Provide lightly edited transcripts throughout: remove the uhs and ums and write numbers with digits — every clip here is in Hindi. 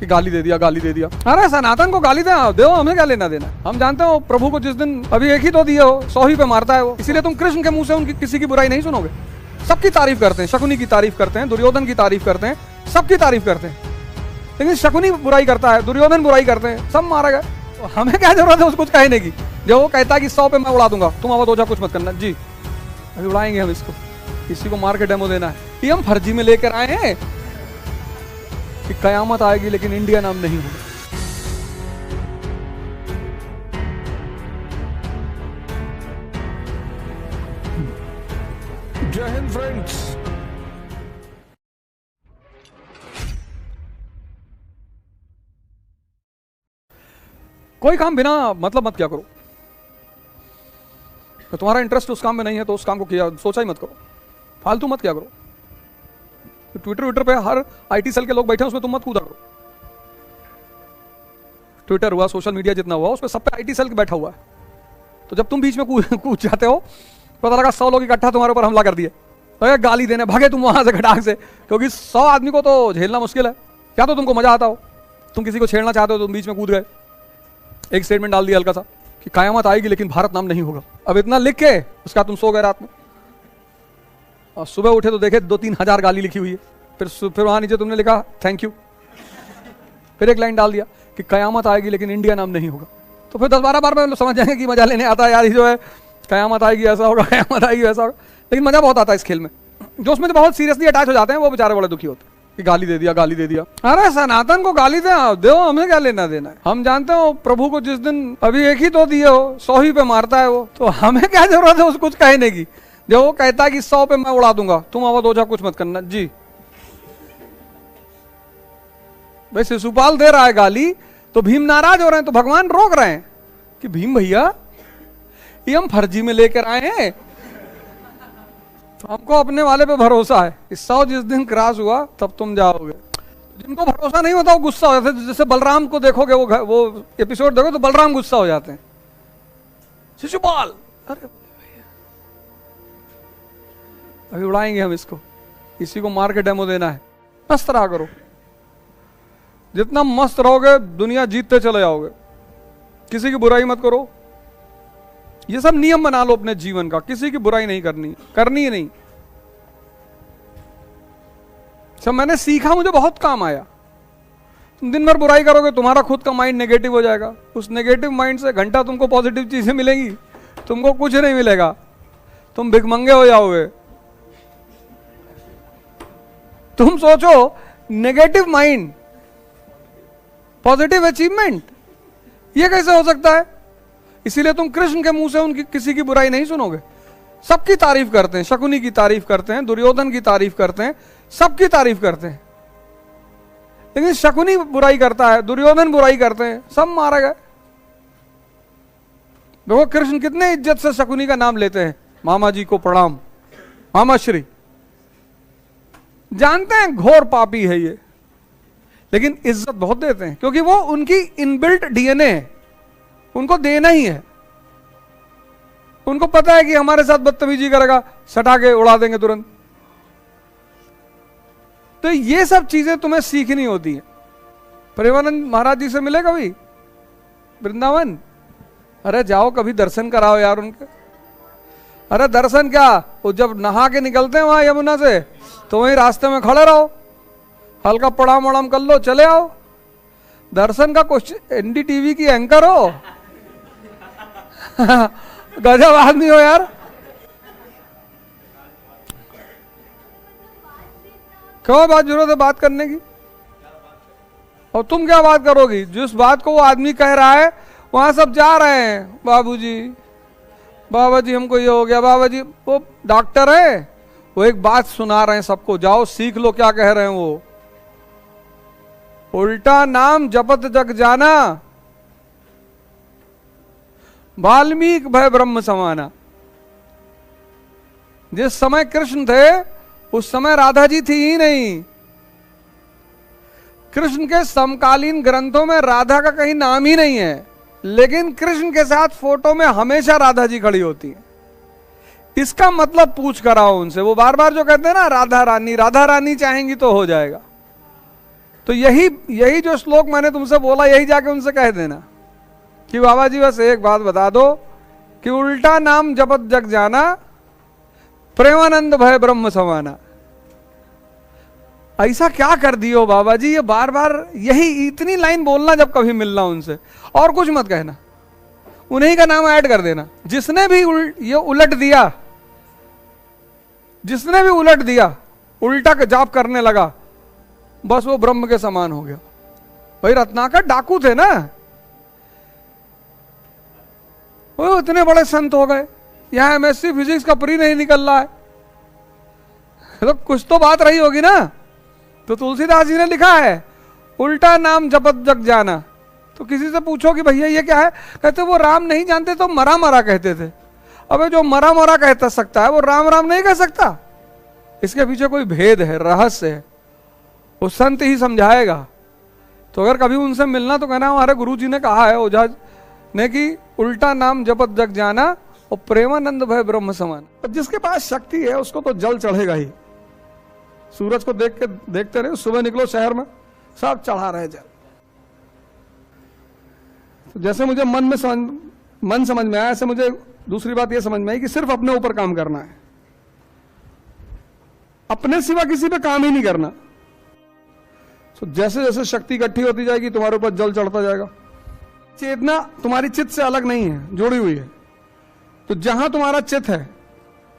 कि गाली दे दिया, गाली दे दिया। अरे सनातन को गाली दो, हमें क्या लेना देना। हम जानते हो प्रभु को जिस दिन अभी एक ही तो दिए हो, 100 ही पे मारता है वो। इसीलिए तुम कृष्ण के मुंह से उनकी किसी की बुराई नहीं सुनोगे। सबकी तारीफ करते हैं, शकुनी की तारीफ करते हैं, दुर्योधन की तारीफ करते हैं, सबकी तारीफ करते हैं। लेकिन शकुनी बुराई करता है, दुर्योधन बुराई करते हैं, सब मारा गया। तो हमें क्या जरूरत है उसको कुछ कहने की। जो वो कहता है कि 100 पे मैं उड़ा दूंगा, तुम आवाज हो जा, कुछ मत करना जी। अभी उड़ाएंगे हम इसको, किसी को मार के डेमो देना है। ये हम फर्जी में लेकर आए हैं कि कयामत आएगी लेकिन इंडिया नाम नहीं होगा। जय हिंद फ्रेंड्स। कोई काम बिना मतलब मत क्या करो। तो तुम्हारा इंटरेस्ट उस काम में नहीं है तो उस काम को किया सोचा ही मत करो। फालतू मत क्या करो। तो ट्विटर पे हर आईटी सेल के लोग बैठे हैं, उसमें तुम मत कूदा करो। ट्विटर हुआ, सोशल मीडिया जितना हुआ, उसमें सब पे आईटी सेल बैठा हुआ है। तो जब तुम बीच में कूद जाते हो, पता लगा 100 लोग इकट्ठा तुम्हारे ऊपर हमला कर दिए, तो गाली देने भागे तुम वहां से खटाक से, क्योंकि 100 आदमी को तो झेलना मुश्किल है। क्या तो तुमको मजा आता हो, तुम किसी को छेड़ना चाहते हो, तुम बीच में कूद गए। एक स्टेटमेंट डाल दिया हल्का सा कि कयामत आएगी लेकिन भारत नाम नहीं होगा। अब इतना लिख के उसका तुम सो गए रात में, और सुबह उठे तो देखे 2-3 हजार गाली लिखी हुई है। फिर वहां नीचे तुमने लिखा थैंक यू। फिर एक लाइन डाल दिया कि कयामत आएगी लेकिन इंडिया नाम नहीं होगा। तो फिर 10-12 बार में समझ जाएंगे कि मजा लेने आता है यार, जो है कयामत आएगी ऐसा होगा, कयामत आएगी वैसा होगा। लेकिन मजा बहुत आता है इस खेल में। जो उसमें तो बहुत सीरियसली अटैच हो जाते हैं वो बेचारे बड़े दुखी होते हैं कि गाली दे दिया, गाली दे दिया। अरे सनातन को गाली दो, हमें क्या लेना देना है। हम जानते हो प्रभु को जिस दिन अभी एक ही तो दिए हो, 100 ही पे मारता है वो। तो हमें क्या जरूरत है उसको कुछ कहने की। जो वो कहता है कि 100 पे मैं उड़ा दूंगा, तुम आवाज हो जा, कुछ मत करना जी। भाई शिशुपाल दे रहा है गाली तो भीम नाराज हो रहे हैं, तो भगवान रोक रहे हैं कि भीम भैया ये हम फर्जी में लेकर आए हैं, तो हमको अपने वाले पे भरोसा है। 100 जिस दिन क्रॉस हुआ तब तुम जाओगे। जिनको भरोसा नहीं होता वो गुस्सा हो जाते हैं। जैसे बलराम को देखोगे, वो एपिसोड देखो तो बलराम गुस्सा हो जाते हैं, शिशुपाल। अरे अभी उड़ाएंगे हम इसको, इसी को मार के डेमो देना है। मस्त रहा करो, जितना मस्त रहोगे दुनिया जीतते चले जाओगे। किसी की बुराई मत करो। ये सब नियम बना लो अपने जीवन का, किसी की बुराई नहीं करनी ही नहीं। सब मैंने सीखा, मुझे बहुत काम आया। तुम दिन भर बुराई करोगे, तुम्हारा खुद का माइंड नेगेटिव हो जाएगा। उस नेगेटिव माइंड से घंटा तुमको पॉजिटिव चीजें मिलेंगी, तुमको कुछ नहीं मिलेगा, तुम भिखमंगे हो जाओगे। तुम सोचो नेगेटिव माइंड पॉजिटिव अचीवमेंट, ये कैसे हो सकता है। इसीलिए तुम कृष्ण के मुंह से उनकी किसी की बुराई नहीं सुनोगे। सबकी तारीफ करते हैं, शकुनी की तारीफ करते हैं, दुर्योधन की तारीफ करते हैं, सबकी तारीफ करते हैं। लेकिन शकुनी बुराई करता है, दुर्योधन बुराई करते हैं, सब मारे गए। देखो कृष्ण कितने इज्जत से शकुनी का नाम लेते हैं, मामा जी को प्रणाम, मामा श्री। जानते हैं घोर पापी है ये, लेकिन इज्जत बहुत देते हैं, क्योंकि वो उनकी इनबिल्ट डीएनए है, उनको देना ही है। उनको पता है कि हमारे साथ बदतमीजी करेगा, सटा के उड़ा देंगे तुरंत। तो ये सब चीजें तुम्हें सीखनी होती है। प्रेमानंद महाराज जी से मिले कभी वृंदावन? अरे जाओ कभी दर्शन कराओ यार उनके। अरे दर्शन क्या, वो जब नहा के निकलते हैं वहां यमुना से, तो वहीं रास्ते में खड़े रहो, हल्का प्रणाम वणाम कर लो, चले आओ। दर्शन का क्वेश्चन, एनडीटीवी की एंकर हो गजब आदमी हो यार। क्यों बात जरूरत है बात करने की? और तुम क्या बात करोगी? जिस बात को वो आदमी कह रहा है वहां सब जा रहे हैं, बाबूजी बाबा जी हमको ये हो गया, बाबा जी। वो डॉक्टर है, वो एक बात सुना रहे हैं सबको, जाओ सीख लो क्या कह रहे हैं वो। उल्टा नाम जपत जग जाना, वाल्मीकि भय ब्रह्म समाना। जिस समय कृष्ण थे उस समय राधा जी थी ही नहीं। कृष्ण के समकालीन ग्रंथों में राधा का कहीं नाम ही नहीं है, लेकिन कृष्ण के साथ फोटो में हमेशा राधा जी खड़ी होती है। इसका मतलब पूछ कर आओ उनसे। वो बार बार जो कहते हैं ना राधा रानी चाहेंगी तो हो जाएगा। तो यही जो श्लोक मैंने तुमसे बोला, यही जाके उनसे कह देना कि बाबा जी बस एक बात बता दो कि उल्टा नाम जपत जग जाना, प्रेमानंद भय ब्रह्म समाना। ऐसा क्या कर दियो बाबा जी, ये बार बार यही इतनी लाइन बोलना जब कभी मिलना उनसे, और कुछ मत कहना, उन्हीं का नाम ऐड कर देना। जिसने भी ये उलट दिया, जिसने भी उलट दिया, उल्टा जाप करने लगा, बस वो ब्रह्म के समान हो गया। भाई रत्नाकर डाकू थे ना, वो इतने बड़े संत हो गए, यहां एमएससी फिजिक्स का प्री नहीं निकल रहा है, तो कुछ तो बात रही होगी ना। तो तुलसीदास जी ने लिखा है उल्टा नाम जपत जग जाना। तो किसी से पूछो कि भैया ये क्या है, कहते वो राम नहीं जानते तो मरा मरा कहते थे। अबे जो मरा मरा कहता सकता है वो राम राम नहीं कह सकता। इसके पीछे कोई भेद है, रहस्य है, वो संत ही समझाएगा। तो अगर कभी उनसे मिलना तो कहना हमारे गुरु जी ने कहा है ओझा ने कि उल्टा नाम जपत जग जाना और प्रेमानंद भय ब्रह्म समान। तो जिसके पास शक्ति है उसको तो जल चढ़ेगा ही। सूरज को देखते रहे, सुबह निकलो शहर में सब चढ़ा रहे जल। तो जैसे मुझे मन समझ में आया, ऐसे मुझे दूसरी बात यह समझ में आई कि सिर्फ अपने ऊपर काम करना है, अपने सिवा किसी पे काम ही नहीं करना। तो जैसे जैसे शक्ति इकट्ठी होती जाएगी तुम्हारे ऊपर जल चढ़ता जाएगा। चेतना तुम्हारी चित्त से अलग नहीं है, जुड़ी हुई है। तो जहां तुम्हारा चित्त है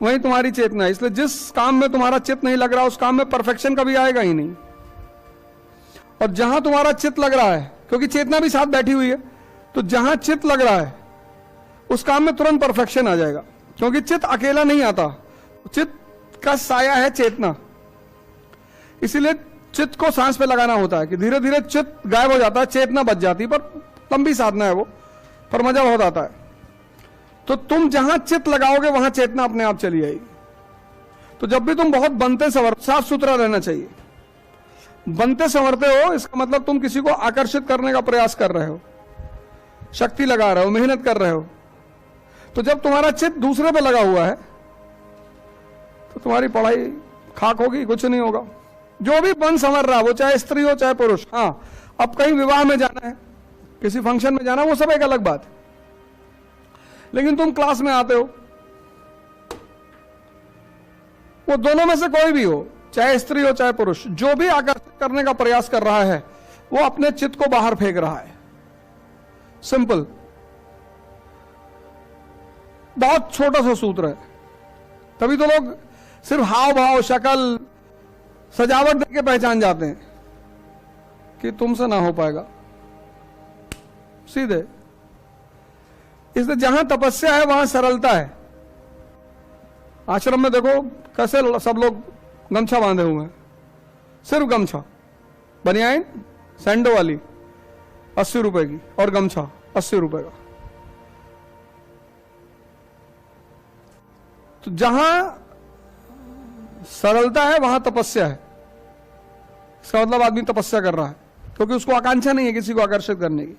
वहीं तुम्हारी चेतना है। इसलिए जिस काम में तुम्हारा चित्त नहीं लग रहा उस काम में परफेक्शन कभी आएगा ही नहीं। और जहां तुम्हारा चित्त लग रहा है, क्योंकि चेतना भी साथ बैठी हुई है, तो जहां चित्त लग रहा है उस काम में तुरंत परफेक्शन आ जाएगा। क्योंकि चित्त अकेला नहीं आता, चित्त का साया है चेतना। इसीलिए चित्त को सांस पे लगाना होता है कि धीरे धीरे चित्त गायब हो जाता है, चेतना बच जाती है। पर लंबी साधना है वो, पर मजा बहुत आता है। तो तुम जहां चित्त लगाओगे वहां चेतना अपने आप चली आएगी। तो जब भी तुम बहुत बनते संवर, साफ सुथरा रहना चाहिए। बनते संवरते हो इसका मतलब तुम किसी को आकर्षित करने का प्रयास कर रहे हो, शक्ति लगा रहे हो, मेहनत कर रहे हो। तो जब तुम्हारा चित्त दूसरे पे लगा हुआ है तो तुम्हारी पढ़ाई खाक होगी, कुछ नहीं होगा। जो भी बन संवर रहा, वो चाहे स्त्री हो चाहे पुरुष। हाँ, अब कहीं विवाह में जाना है, किसी फंक्शन में जाना, वो सब एक अलग बात है। लेकिन तुम क्लास में आते हो, वो दोनों में से कोई भी हो, चाहे स्त्री हो चाहे पुरुष, जो भी आकर्षित करने का प्रयास कर रहा है वो अपने चित्त को बाहर फेंक रहा है। सिंपल, बहुत छोटा सा सूत्र है। तभी तो लोग सिर्फ हाव भाव, शक्ल, सजावट देख के पहचान जाते हैं कि तुमसे ना हो पाएगा, सीधे। इसलिए जहां तपस्या है वहां सरलता है। आश्रम में देखो कैसे सब लोग गमछा बांधे हुए हैं, सिर्फ गमछा, बनियाइन सैंडो वाली 80 रुपए की और गमछा 80 रुपए का। तो जहां सरलता है वहां तपस्या है। इसका मतलब आदमी तपस्या कर रहा है क्योंकि उसको आकांक्षा नहीं है किसी को आकर्षित करने की।